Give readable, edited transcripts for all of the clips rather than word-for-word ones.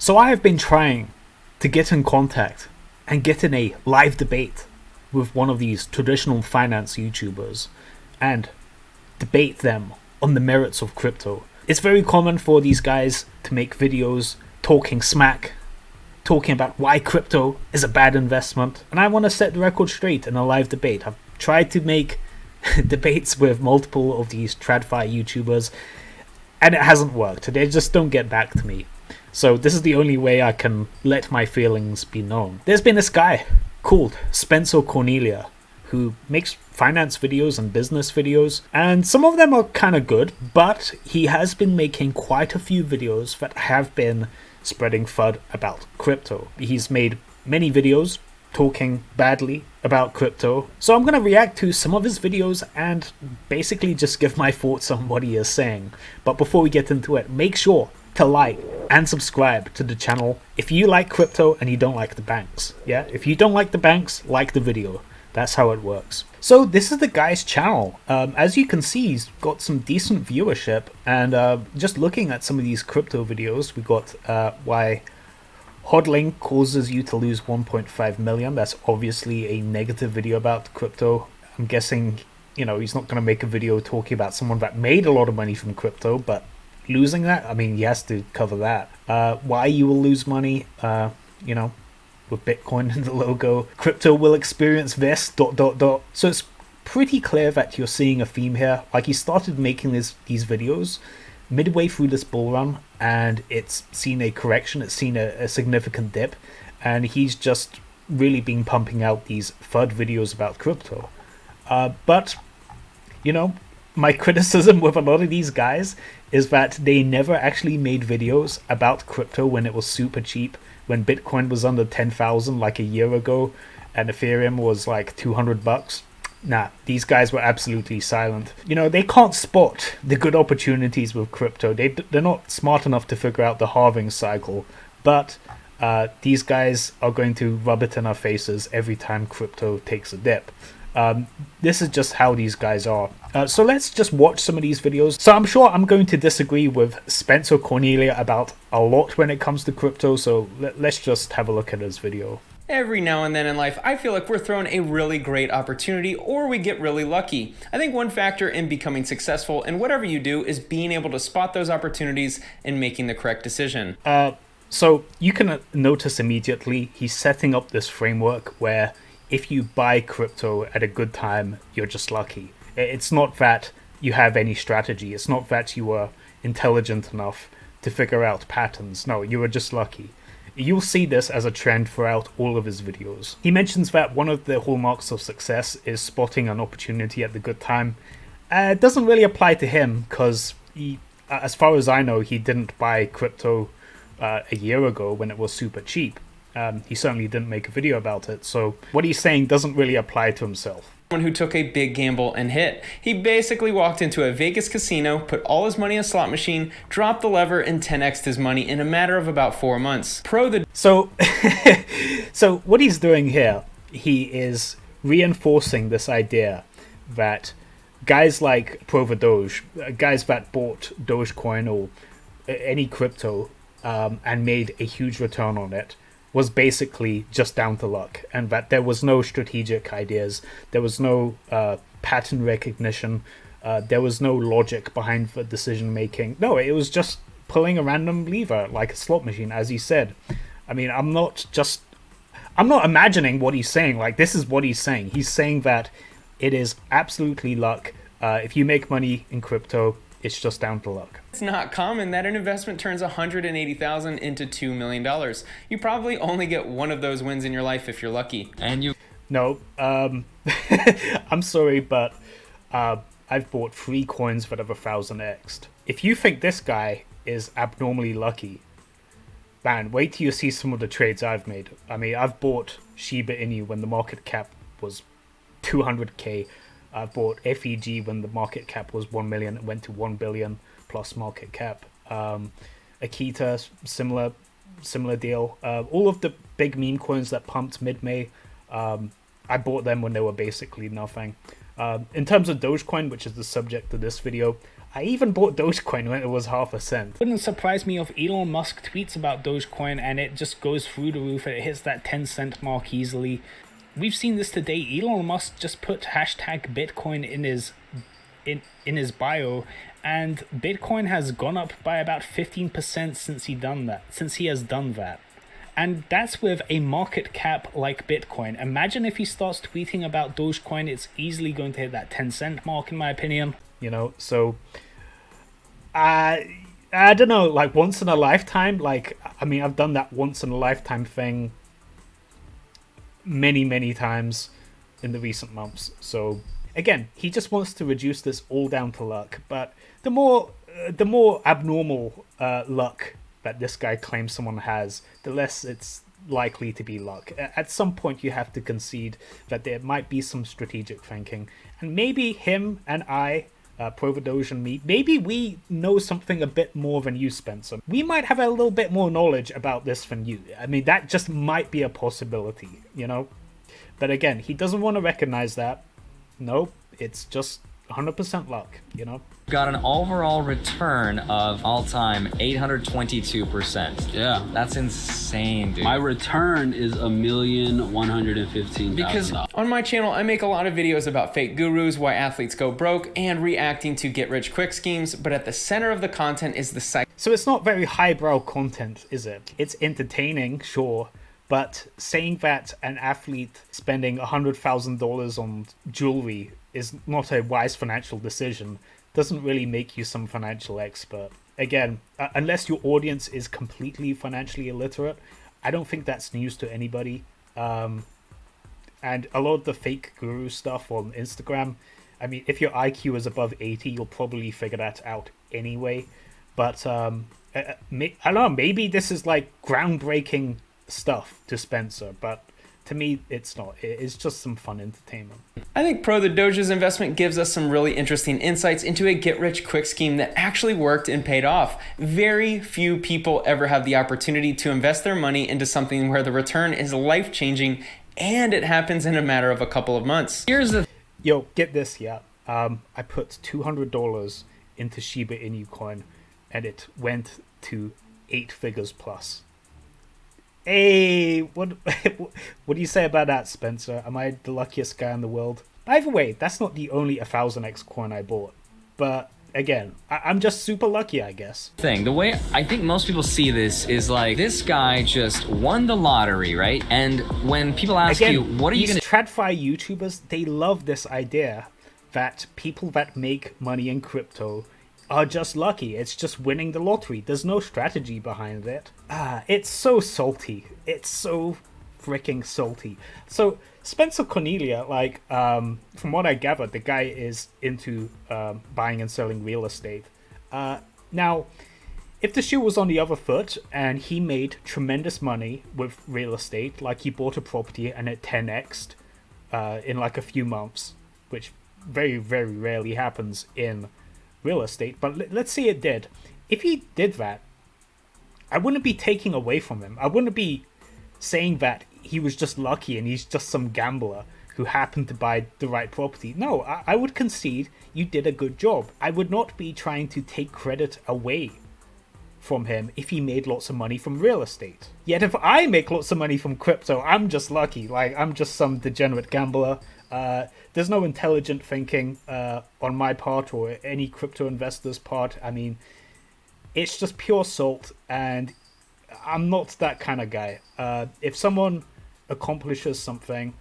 So I have been trying to get in contact and get in a live debate with one of these traditional finance YouTubers and debate them on the merits of crypto. It's very common for these guys to make videos talking smack, talking about why crypto is a bad investment, and I want to set the record straight in a live debate. I've tried to make debates with multiple of these TradFi YouTubers, and it hasn't worked. They just don't get back to me. So this is the only way I can let my feelings be known. There's been this guy called Spencer Cornelia who makes finance videos and business videos, and some of them are kind of good, but he has been making quite a few videos that have been spreading FUD about crypto. He's made many videos talking badly about crypto, so I'm going to react to some of his videos and basically just give my thoughts on what he is saying. But before we get into it, make sure to like and subscribe to the channel if you like crypto and you don't like the banks. Yeah, if you don't like the banks, like the video. That's how it works. So this is the guy's channel. As you can see, he's got some decent viewership, and just looking at some of these crypto videos, we got why hodling causes you to lose 1.5 million. That's obviously a negative video about crypto. I'm guessing, you know, he's not going to make a video talking about someone that made a lot of money from crypto, but losing that, I mean, he has to cover that. Why you will lose money, you know, with Bitcoin in the logo. Crypto will experience this, ... So it's pretty clear that you're seeing a theme here. Like, he started making these videos midway through this bull run, and it's seen a correction, it's seen a significant dip, and he's just really been pumping out these FUD videos about crypto. But, you know, my criticism with a lot of these guys is that they never actually made videos about crypto when it was super cheap, when Bitcoin was under 10,000 like a year ago and Ethereum was like $200. Nah, these guys were absolutely silent. You know, they can't spot the good opportunities with crypto. They're not smart enough to figure out the halving cycle, but these guys are going to rub it in our faces every time crypto takes a dip. This is just how these guys are. So let's just watch some of these videos. So I'm sure I'm going to disagree with Spencer Cornelia about a lot when it comes to crypto, so let's just have a look at his video. Every now and then in life, I feel like we're thrown a really great opportunity or we get really lucky. I think one factor in becoming successful in whatever you do is being able to spot those opportunities and making the correct decision. So you can notice immediately he's setting up this framework where if you buy crypto at a good time, you're just lucky. It's not that you have any strategy. It's not that you are intelligent enough to figure out patterns. No, you are just lucky. You'll see this as a trend throughout all of his videos. He mentions that one of the hallmarks of success is spotting an opportunity at the good time. It doesn't really apply to him because, as far as I know, he didn't buy crypto a year ago when it was super cheap. He certainly didn't make a video about it, so what he's saying doesn't really apply to himself. Someone who took a big gamble and hit. He basically walked into a Vegas casino, put all his money in a slot machine, dropped the lever, and 10x'd his money in a matter of about 4 months. So what he's doing here, he is reinforcing this idea that guys like Doge, guys that bought Dogecoin or any crypto and made a huge return on it, was basically just down to luck, and that there was no strategic ideas, there was no pattern recognition, there was no logic behind the decision making. No, it was just pulling a random lever like a slot machine, as he said. I mean, I'm not imagining what he's saying. Like, this is what he's saying. He's saying that it is absolutely luck. If you make money in crypto, it's just down to luck. It's not common that an investment turns $180,000 into $2 million. You probably only get one of those wins in your life if you're lucky. No, I'm sorry, but I've bought 3 coins that have 1,000x'd. If you think this guy is abnormally lucky, man, wait till you see some of the trades I've made. I mean, I've bought Shiba Inu when the market cap was 200k. I bought FEG when the market cap was 1 million. It went to 1 billion plus market cap. Akita, similar deal. All of the big meme coins that pumped mid-May, I bought them when they were basically nothing. In terms of Dogecoin, which is the subject of this video, I even bought Dogecoin when it was 0.5%. Wouldn't surprise me if Elon Musk tweets about Dogecoin and it just goes through the roof and it hits that 10-cent mark easily. We've seen this today. Elon Musk just put hashtag Bitcoin in his bio, and Bitcoin has gone up by about 15% since he has done that. And that's with a market cap like Bitcoin. Imagine if he starts tweeting about Dogecoin, it's easily going to hit that 10-cent mark, in my opinion. You know, so I don't know, like once in a lifetime, like, I mean, I've done that once in a lifetime thing many times in the recent months. So again, he just wants to reduce this all down to luck. But the more abnormal luck that this guy claims someone has, the less it's likely to be luck. At some point, you have to concede that there might be some strategic thinking, and maybe him and I, Providoge and me, maybe we know something a bit more than you, Spencer. We might have a little bit more knowledge about this than you. I mean, that just might be a possibility, you know? But again, he doesn't want to recognize that. Nope, it's just 100% luck, you know? Got an overall return of all-time 822%. Yeah. That's insane, dude. My return is $1,115,000. Because on my channel, I make a lot of videos about fake gurus, why athletes go broke, and reacting to get-rich-quick schemes, but at the center of the content is the psych. So it's not very highbrow content, is it? It's entertaining, sure, but saying that an athlete spending $100,000 on jewelry is not a wise financial decision doesn't really make you some financial expert. Again, unless your audience is completely financially illiterate, I don't think that's news to anybody. And a lot of the fake guru stuff on Instagram, I mean, if your IQ is above 80, you'll probably figure that out anyway. But I don't know, maybe this is like groundbreaking stuff to Spencer, but to me, it's not. It's just some fun entertainment. I think the Doge's investment gives us some really interesting insights into a get-rich-quick scheme that actually worked and paid off. Very few people ever have the opportunity to invest their money into something where the return is life-changing, and it happens in a matter of a couple of months. Yo, get this, yeah. I put $200 into Shiba Inu coin, and it went to 8 figures plus. Hey, what do you say about that, Spencer? Am I the luckiest guy in the world? By the way, that's not the only 1000x coin I bought. But again, I'm just super lucky, I guess. The way I think most people see this is like, this guy just won the lottery, right? And when people ask you, what are you going to... TradFi YouTubers, they love this idea that people that make money in crypto are just lucky. It's just winning the lottery. There's no strategy behind it. It's so salty. It's so freaking salty. So Spencer Cornelia, like, from what I gathered, the guy is into buying and selling real estate. Now, if the shoe was on the other foot and he made tremendous money with real estate, like he bought a property and it 10x'd in like a few months, which very, very rarely happens in real estate, but let's say it did. If he did that, I wouldn't be taking away from him. I wouldn't be saying that he was just lucky and he's just some gambler who happened to buy the right property. No, I would concede you did a good job. I would not be trying to take credit away from him if he made lots of money from real estate. Yet if I make lots of money from crypto, I'm just lucky. Like, I'm just some degenerate gambler. There's no intelligent thinking on my part or any crypto investor's part. I mean, it's just pure salt, and I'm not that kind of guy. If someone accomplishes something,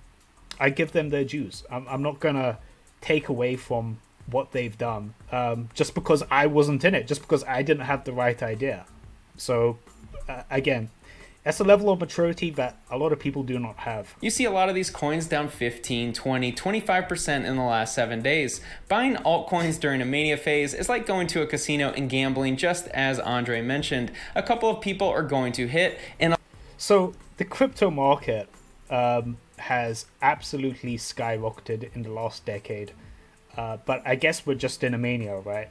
I give them their dues. I'm not gonna take away from what they've done just because I wasn't in it, just because I didn't have the right idea. So again, that's a level of maturity that a lot of people do not have. You see a lot of these coins down 15, 20, 25% in the last 7 days. Buying altcoins during a mania phase is like going to a casino and gambling, just as Andre mentioned. A couple of people are going to hit. And so the crypto market has absolutely skyrocketed in the last decade. But I guess we're just in a mania, right?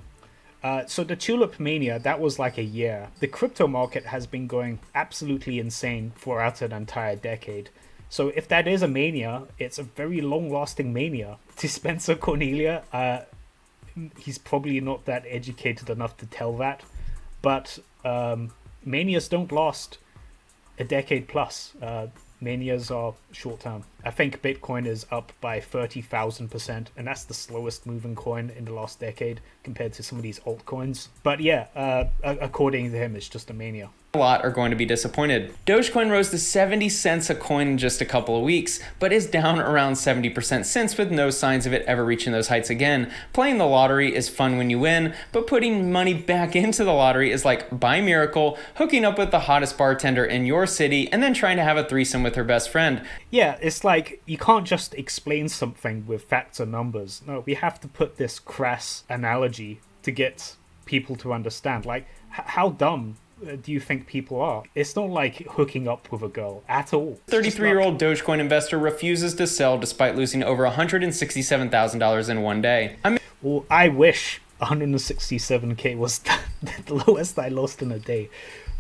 So the tulip mania, that was like a year. The crypto market has been going absolutely insane throughout an entire decade. So if that is a mania, it's a very long-lasting mania. To Spencer Cornelia, he's probably not that educated enough to tell that. But manias don't last a decade plus. Manias are short term. I think Bitcoin is up by 30,000%, and that's the slowest moving coin in the last decade compared to some of these altcoins. But yeah, according to him, it's just a mania. A lot are going to be disappointed. Dogecoin rose to 70 cents a coin in just a couple of weeks, but is down around 70% since, with no signs of it ever reaching those heights again. Playing the lottery is fun when you win, but putting money back into the lottery is like, by miracle, hooking up with the hottest bartender in your city and then trying to have a threesome with her best friend. Yeah, it's like, you can't just explain something with facts and numbers. No, we have to put this crass analogy to get people to understand. Like, how dumb do you think people are? It's not like hooking up with a girl at all. 33-year-old Dogecoin investor refuses to sell despite losing over $167,000 in one day. Well, I wish 167k was the lowest I lost in a day.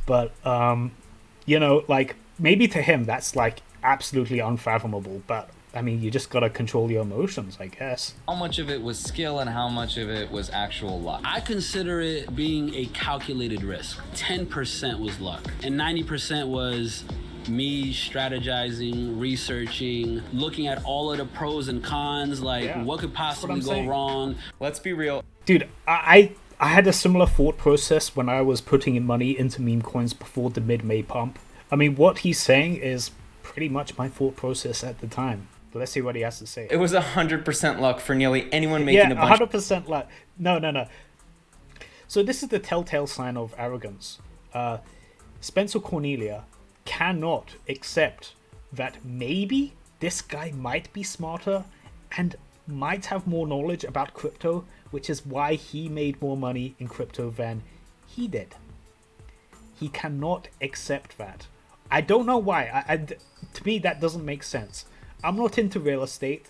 But, like, maybe to him that's like absolutely unfathomable. But I mean, you just gotta control your emotions, I guess. How much of it was skill and how much of it was actual luck? I consider it being a calculated risk. 10% was luck, and 90% was me strategizing, researching, looking at all of the pros and cons, like what could possibly go wrong. Let's be real. Dude, I had a similar thought process when I was putting in money into meme coins before the mid-May pump. I mean, what he's saying is pretty much my thought process at the time. But let's see what he has to say. It was 100% luck for nearly anyone making a bunch. 100% luck. No. So this is the telltale sign of arrogance. Spencer Cornelia cannot accept that maybe this guy might be smarter and might have more knowledge about crypto, which is why he made more money in crypto than he did. He cannot accept that. I don't know why. To me, that doesn't make sense. I'm not into real estate,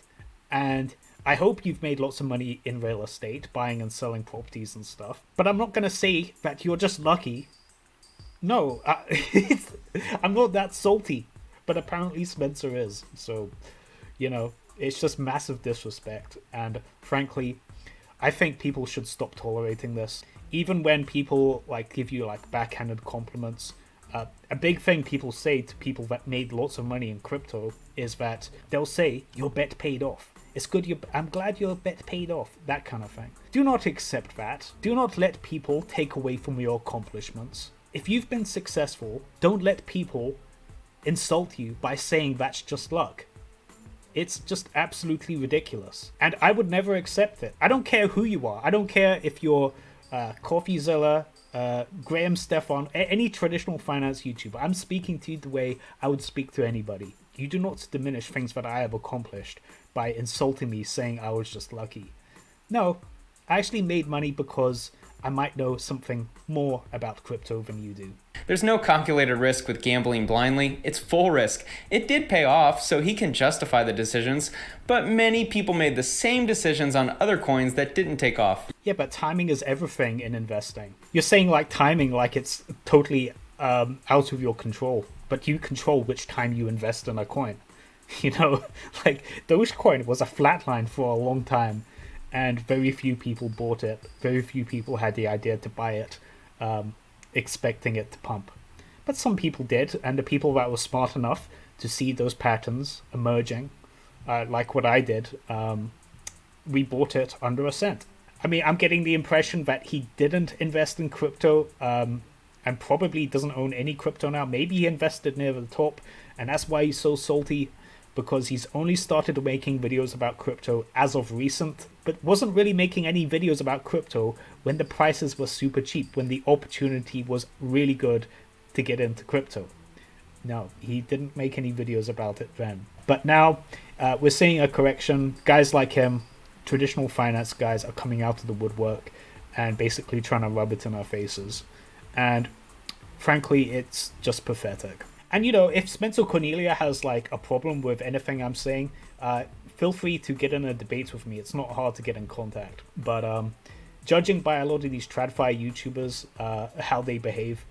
and I hope you've made lots of money in real estate, buying and selling properties and stuff. But I'm not going to say that you're just lucky. No, I'm not that salty. But apparently Spencer is. So, it's just massive disrespect. And frankly, I think people should stop tolerating this. Even when people give you backhanded compliments. A big thing people say to people that made lots of money in crypto is that they'll say, your bet paid off. It's good, I'm glad your bet paid off. That kind of thing. Do not accept that. Do not let people take away from your accomplishments. If you've been successful, don't let people insult you by saying that's just luck. It's just absolutely ridiculous. And I would never accept it. I don't care who you are. I don't care if you're CoffeeZilla, Graham Stefan, any traditional finance YouTuber. I'm speaking to you the way I would speak to anybody. You do not diminish things that I have accomplished by insulting me, saying I was just lucky. No, I actually made money because I might know something more about crypto than you do. There's no calculated risk with gambling blindly. It's full risk. It did pay off, so he can justify the decisions, but many people made the same decisions on other coins that didn't take off. Yeah, but timing is everything in investing. You're saying timing like it's totally out of your control, but you control which time you invest in a coin. Dogecoin was a flatline for a long time, and very few people bought it. Very few people had the idea to buy it, expecting it to pump. But some people did, and the people that were smart enough to see those patterns emerging, like what I did, we bought it under a cent. I mean, I'm getting the impression that he didn't invest in crypto, and probably doesn't own any crypto now. Maybe he invested near the top, and that's why he's so salty, because he's only started making videos about crypto as of recent, but wasn't really making any videos about crypto when the prices were super cheap, when the opportunity was really good to get into crypto. No, he didn't make any videos about it then. But now we're seeing a correction. Guys like him, traditional finance guys, are coming out of the woodwork and basically trying to rub it in our faces. And frankly, it's just pathetic. And if Spencer Cornelia has a problem with anything I'm saying, feel free to get in a debate with me. It's not hard to get in contact. But judging by a lot of these TradFi YouTubers, how they behave,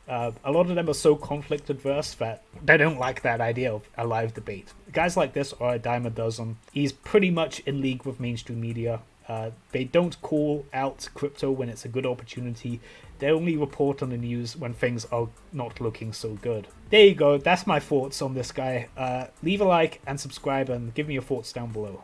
a lot of them are so conflict adverse that they don't like that idea of a live debate. Guys like this are a dime a dozen. He's pretty much in league with mainstream media. They don't call out crypto when it's a good opportunity. They only report on the news when things are not looking so good. There you go. That's my thoughts on this guy. Leave a like and subscribe and give me your thoughts down below.